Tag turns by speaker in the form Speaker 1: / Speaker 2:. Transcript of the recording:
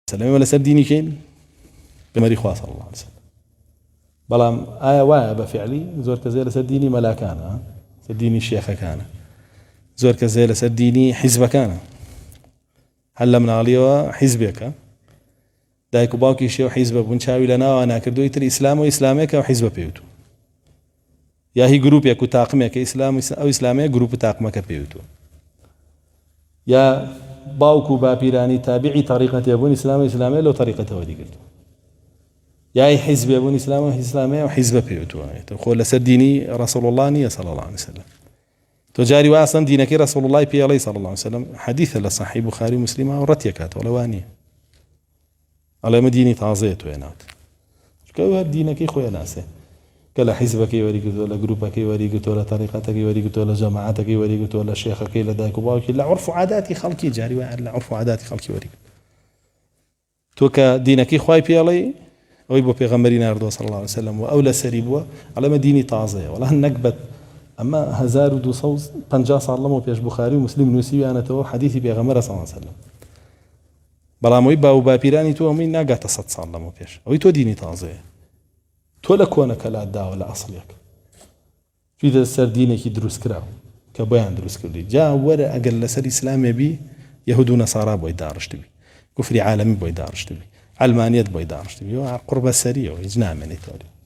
Speaker 1: سلام ولا سر ديني كين بمري خواص الله عليه وسلم بلام آية وايا بفعلي زور كزي لسر ديني ملاكانا سر ديني الشيخ كان زور كزي لسر ديني حزب كان هلا من عليها حزبك دایکو باوکی شێو حیزبە بوون چاوی لە ناوە ناکردووی تر ئیسلام و ئیسلامێکە و حیزبە پێوتو یا هی گروپێک و تاقمێکە ئیسلام ئەو ئیسلامەیە گروپ و تاقمەکە پێوتو یا باوکو و باپیرانی تابعی طریقەتێ بوون ئیسلام و ئیسلامێ لەو طریقەتەوە دیگرتو یا حیزبێ بوون ئیسلام و ئیسلامێ و حیزبە پێوتوە خۆ لەسەر دینی رسول الله نیە صلی الله عليه وسلم تو جاری واسن دینەکەی رسول الله پێڵێ صلی الله عليه وسلم حدیثە لە صحیح بخاری و مسلم و ڕەتیە کاتەوە لەوانیە على مدينة عزيت وينات كوا دينك خويا ناسه كلا حزبك يوريك ولا جروبك يوريك ولا طريقتك يوريك ولا جماعتك يوريك ولا شيخك ولا دايك وباك لا عرف عاداتي خلقي جاري لا عرف عاداتي خلقي يوريك توك دينك خويا بيالي او يبو بيغمرنا رضو صلى الله عليه وسلم واولى سريبوا على مدينة عزية ولا نكبت اما هزار ودو صوص 50 صار لهم في بخاري ومسلم نوسي انا تو حديثي بيغمر صلى الله عليه وسلم بەڵام ئەوی باو باپیرانی تۆ ئەوەی ناگاتە 100 ساڵ لەمەوە پێش ئەوەی تۆ دینی تازەیە تۆ لە کۆنەکە لاداوە لە ئەسڵێک چیدە سەر دینێکی دروست کراوە کە بۆیان دروست کردی جا وەرە ئەگەر لەسەر ئیسلامێ بی یەهود و نەسارا بۆی داڕشتبی کوفری عالەمی بۆی داڕشتبی ئەلمانیەت بۆی داڕشتبی قوربە سەریەوە هیچ نامێنێتەوە